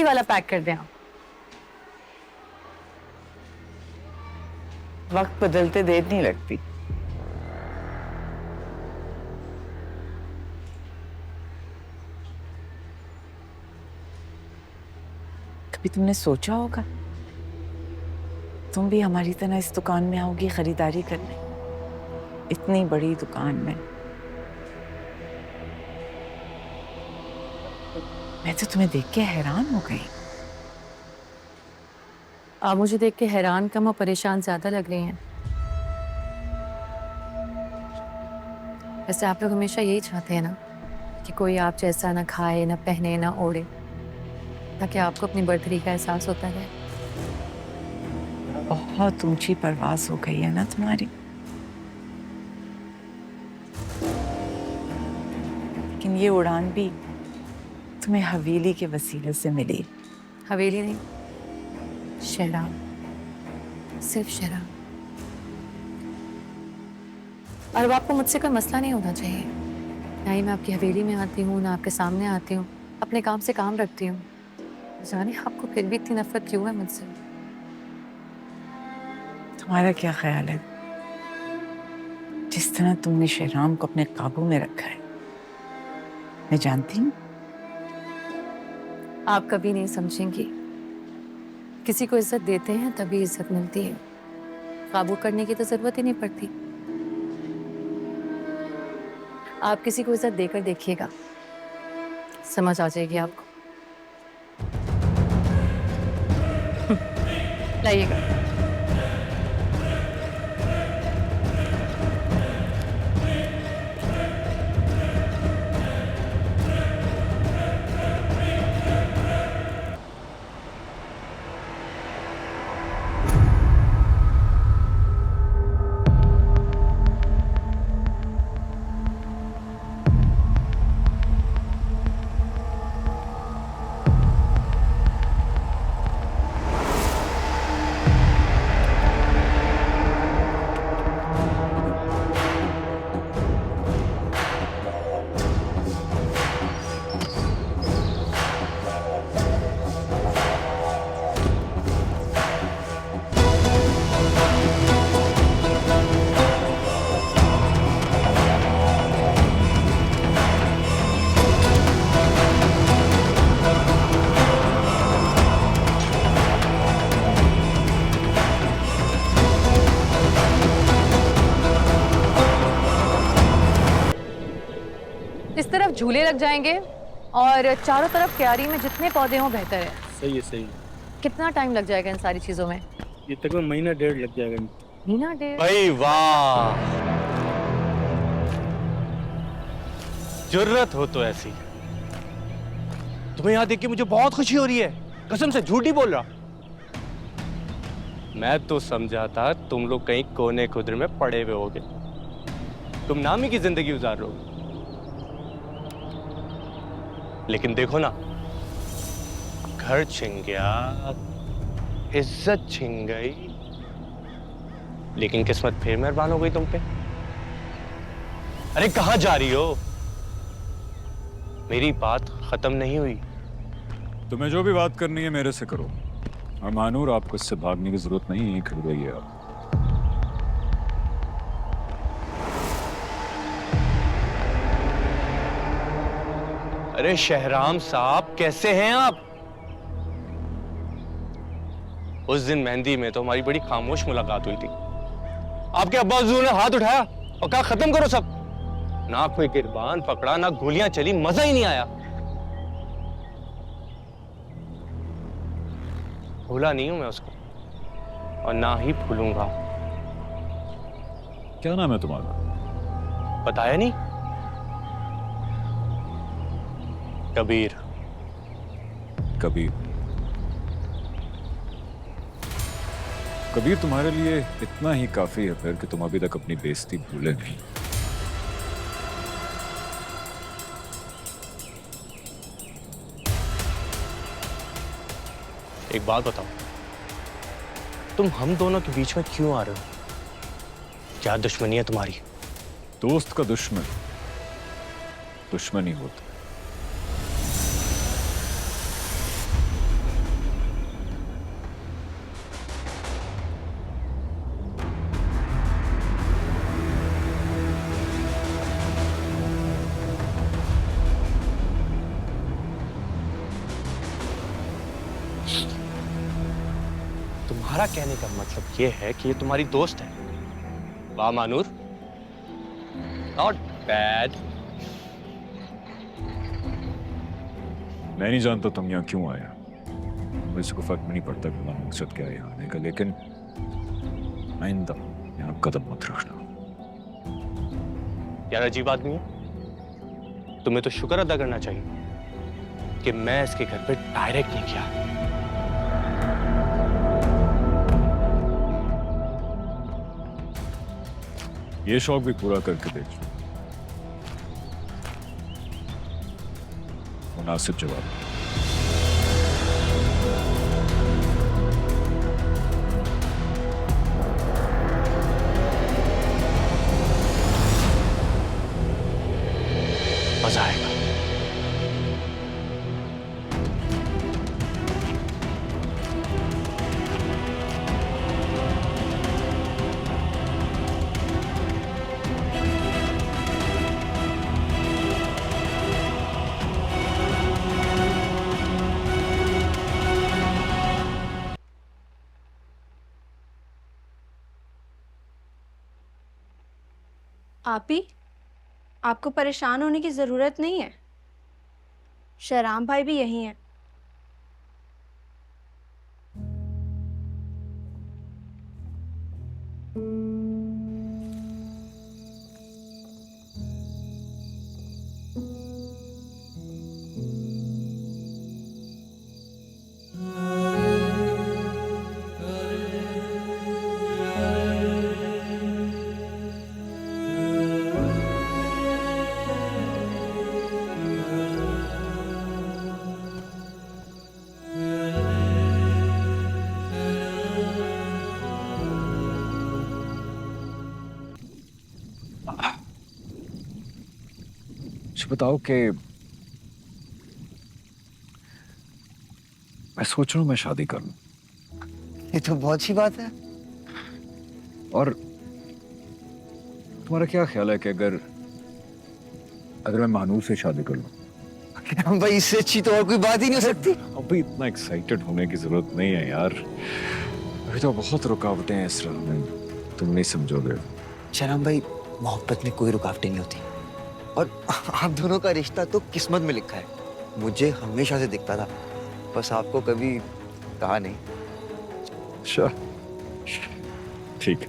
यही वाला पैक कर दें आप। वक्त बदलते देर नहीं लगती। कभी तुमने सोचा होगा तुम भी हमारी तरह इस दुकान में आओगी खरीदारी करने? इतनी बड़ी दुकान में मैं तो तुम्हें देख के हैरान हो गई। आप मुझे देख के हैरान कम और परेशान ज्यादा लग रही हैं। वैसे आप लोग हमेशा यही चाहते हैं ना कि कोई आप जैसा ना खाए, ना पहने, ना ओढ़े, ताकि आपको अपनी बढ़तरी का एहसास होता रहे। बहुत ऊंची परवाज हो गई है ना तुम्हारी। लेकिन ये उड़ान भी तुम्हें हवेली के वसीले से मिली। हवेली नहीं, शहराब, सिर्फ शहराब। और अब आपको मुझसे कोई मसला नहीं होना चाहिए। ना ही मैं आपकी हवेली में आती हूँ, ना आपके सामने आती हूँ, अपने काम से काम रखती हूँ। जाने आपको फिर भी इतनी नफरत क्यों है मुझसे? तुम्हारा क्या ख्याल है जिस तरह तुमने शहराम को अपने काबू में रखा है? मैं जानती हूँ आप कभी नहीं समझेंगी। किसी को इज्जत देते हैं तभी इज्जत मिलती है। काबू करने की तो जरूरत ही नहीं पड़ती। आप किसी को इज्जत देकर देखिएगा, समझ आ जाएगी आपको। लाइएगा। इस तरफ झूले लग जाएंगे और चारों तरफ क्यारी में जितने पौधे हों बेहतर है। सही है, सही है। कितना टाइम लग जाएगा इन सारी चीजों में? ये तकरीबन महीना डेढ़ लग जाएगा। महीना डेढ़? भाई वाह, जुर्रत हो तो ऐसी। तुम्हें यहाँ देख के मुझे बहुत खुशी हो रही है, कसम से झूठ नहीं बोल रहा। मैं तो समझा था तुम लोग कहीं कोने खुदरे में पड़े हुए होगे, तुम नामी की जिंदगी गुजार रहे हो। लेकिन देखो ना, घर छिन गया, इज्जत छिन गई, लेकिन किस्मत फिर मेहरबान हो गई तुम पे। अरे कहां जा रही हो? मेरी बात खत्म नहीं हुई। तुम्हें जो भी बात करनी है मेरे से करो। और मानूर, आपको इससे भागने की जरूरत नहीं है, यहीं खड़ी रहिए आप। अरे शहराम साहब, कैसे हैं आप? उस दिन मेहंदी में तो हमारी बड़ी खामोश मुलाकात हुई थी। आपके अब्बा हुजूर ने हाथ उठाया और कहा खत्म करो सब। ना कोई गिरबान पकड़ा, ना गोलियां चली, मजा ही नहीं आया। भूला नहीं हूं मैं उसको और ना ही भूलूंगा। क्या नाम है तुम्हारा? बताया नहीं? कबीर। कबीर। कबीर तुम्हारे लिए इतना ही काफी है फिर कि तुम अभी तक अपनी बेइज्जती भूले नहीं। एक बात बताओ, तुम हम दोनों के बीच में क्यों आ रहे हो? क्या दुश्मनी है तुम्हारी? दोस्त का दुश्मन दुश्मन ही होता है। तुम्हारा कहने का मतलब ये है कि ये तुम्हारी दोस्त है। वाह मानूर, नॉट बैड। मैं नहीं जानता तुम यहाँ क्यों आया, मुझे को फर्क नहीं पड़ता कि तुम्हारा मकसद क्या है यहाँ आने का, लेकिन आइंदा यहाँ कदम मत रखना। यार अजीब आदमी है, तुम्हें तो शुक्र अदा करना चाहिए कि मैं इसके घर पे डायरेक्ट नहीं गया। ये शौक भी पूरा करके देख लो। मुनासिब जवाब। मजा आएगा। आप ही, आपको परेशान होने की ज़रूरत नहीं है। शहराम भाई भी यही हैं। बताओ कि मैं सोच रहा हूं मैं शादी कर लूं। ये तो बहुत अच्छी बात है। और तुम्हारा क्या ख्याल है कि अगर मैं महानूर से शादी कर लूं? भाई इससे अच्छी तो और कोई बात ही नहीं हो सकती। अभी इतना एक्साइटेड होने की जरूरत नहीं है यार, अभी तो बहुत रुकावटें हैं इस राह में, तुम नहीं समझोगे। शहराम भाई, मोहब्बत में कोई रुकावटें नहीं होती, और आप दोनों का रिश्ता तो किस्मत में लिखा है। मुझे हमेशा से दिखता था, बस आपको कभी कहा नहीं। अच्छा ठीक है,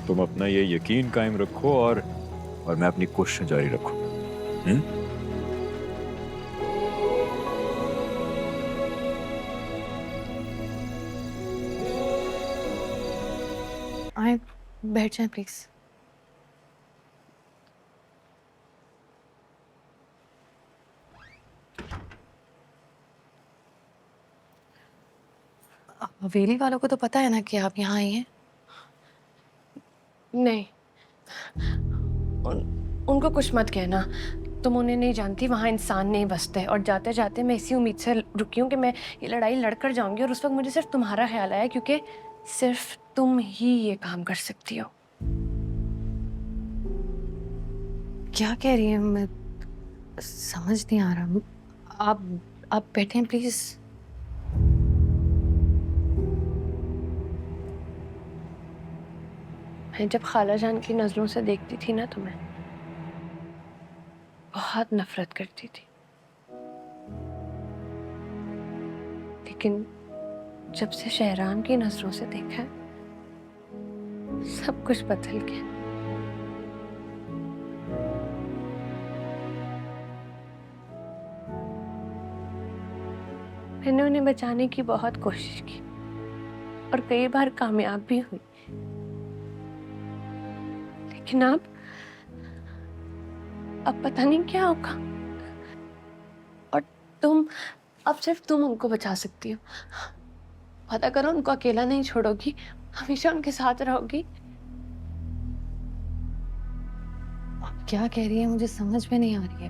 तुम अपना ये यकीन कायम रखो और मैं अपनी कोशिश जारी रखूं। आए, बैठ जाए प्लीज। हवेली वालों को तो पता है ना कि आप यहाँ आई हैं? नहीं, उनको कुछ मत कहना। तुम उन्हें नहीं जानती, वहाँ इंसान नहीं बसते। और जाते जाते मैं इसी उम्मीद से रुकी हूँ कि मैं ये लड़ाई लड़कर जाऊंगी, और उस वक्त मुझे सिर्फ तुम्हारा ख्याल आया, क्योंकि सिर्फ तुम ही ये काम कर सकती हो। क्या कह रही है? मैं समझ नहीं आ रहा। आप बैठें प्लीज। मैं जब खाला जान की नजरों से देखती थी ना तुम्हें, बहुत नफरत करती थी, लेकिन जब से शहराम की नजरों से देखा है, सब कुछ बदल गया। मैंने उन्हें बचाने की बहुत कोशिश की और कई बार कामयाब भी हुई, लेकिन अब पता नहीं क्या होगा। और अब सिर्फ तुम उनको बचा सकती हो। पता करो, उनको अकेला नहीं छोड़ोगी, हमेशा उनके साथ रहोगी। आप क्या कह रही है? मुझे समझ में नहीं आ रही है।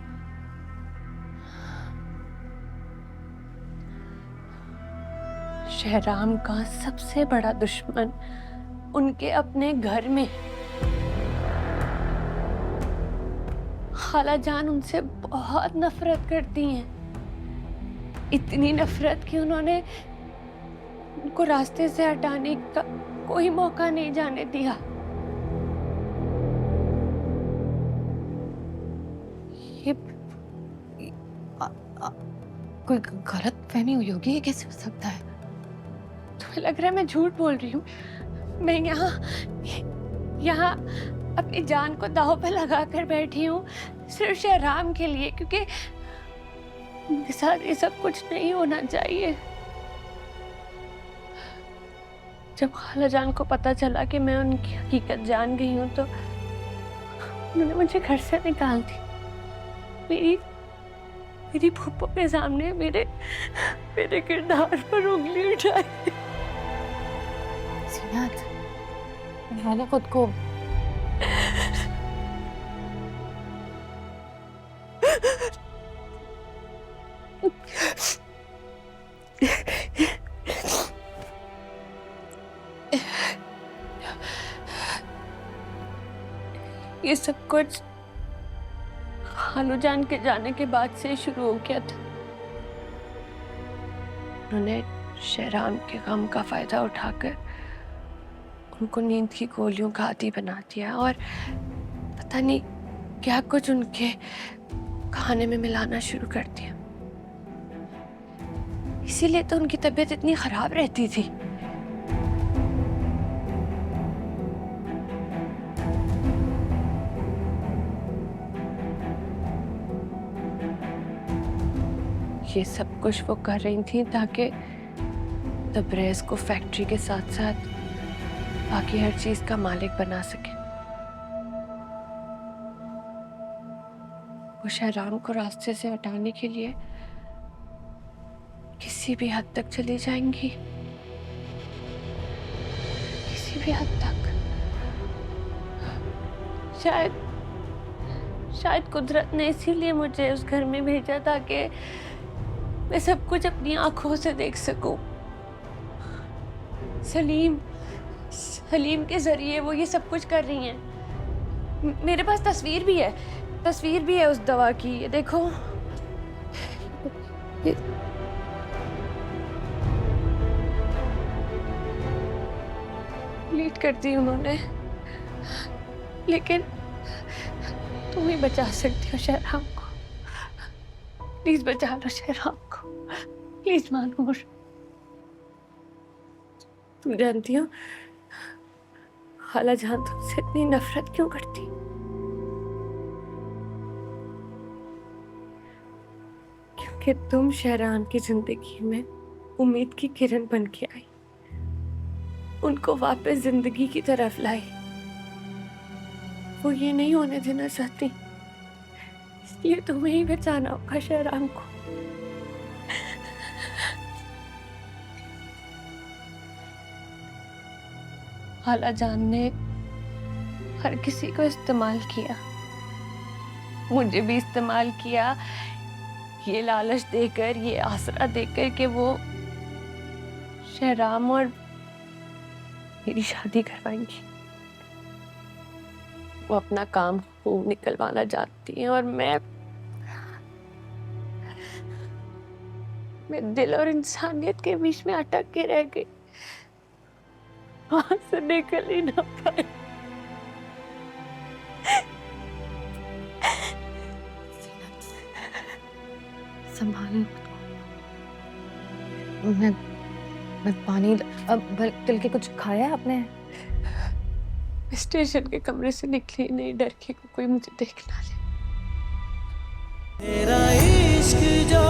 शहराम का सबसे बड़ा दुश्मन उनके अपने घर में। खाला जान उनसे बहुत नफरत करती हैं, इतनी नफरत कि उन्होंने उनको रास्ते से हटाने का कोई मौका नहीं जाने दिया। ये कोई गलत फहमी हुई होगी, ये कैसे हो सकता है? तुम्हें लग रहा है मैं झूठ बोल रही हूँ? मैं यहाँ अपनी जान को दांव पे लगा कर बैठी हूँ सिर्फ शहराम के लिए, क्योंकि मेरे साथ ये सब कुछ नहीं होना चाहिए। जब खाला जान को पता चला कि मैं उनकी हकीकत जान गई हूँ तो उन्होंने मुझे घर से निकाल दी। मेरी फूफो के सामने मेरे किरदार पर उंगली उठाई। जीनत, मैंने खुद को ये सब कुछ खालू जान के जाने के बाद से शुरू हो गया था। उन्होंने शहराम के गम का फायदा उठाकर उनको नींद की गोलियों का आदी बना दिया और पता नहीं क्या कुछ उनके खाने में मिलाना शुरू कर दिया। इसीलिए तो उनकी तबीयत इतनी खराब रहती थी। ये सब कुछ वो कर रही थी ताकि तबरेज को फैक्ट्री के साथ साथ बाकी हर चीज का मालिक बना सके। वो शहराम को रास्ते से हटाने के लिए किसी भी हद तक चली जाएंगी, किसी भी हद तक। शायद कुदरत ने इसीलिए मुझे उस घर में भेजा ताकि मैं सब कुछ अपनी आंखों से देख सकूं। सलीम के जरिए वो ये सब कुछ कर रही हैं। मेरे पास तस्वीर भी है उस दवा की, ये देखो। लीड कर दी उन्होंने, लेकिन तुम ही बचा सकती हो शहराम को। प्लीज बचा लो शहराम को, प्लीज मानूर। तुम जानती हो खाला जान तुमसे इतनी नफरत क्यों करती? क्योंकि तुम शहराम की जिंदगी में उम्मीद की किरण बन के आई, उनको वापस जिंदगी की तरफ लाई। वो ये नहीं होने देना चाहती, इसलिए तुम्हें ही बचाना होगा शहराम को। खाला जान ने हर किसी को इस्तेमाल किया, मुझे भी इस्तेमाल किया, ये लालच देकर, ये आसरा देकर कि वो शहराम और मेरी शादी करवाएंगी। वो अपना काम खूब निकलवाना चाहती हैं और मैं दिल और इंसानियत के बीच में अटक के रह गई, वहां से निकल ही ना पाए। संभालो खुद को। मैं पानी तिल के कुछ खाया है आपने? स्टेशन के कमरे से निकली नहीं, डर के को कोई मुझे देख ना ले। तेरा इश्क जो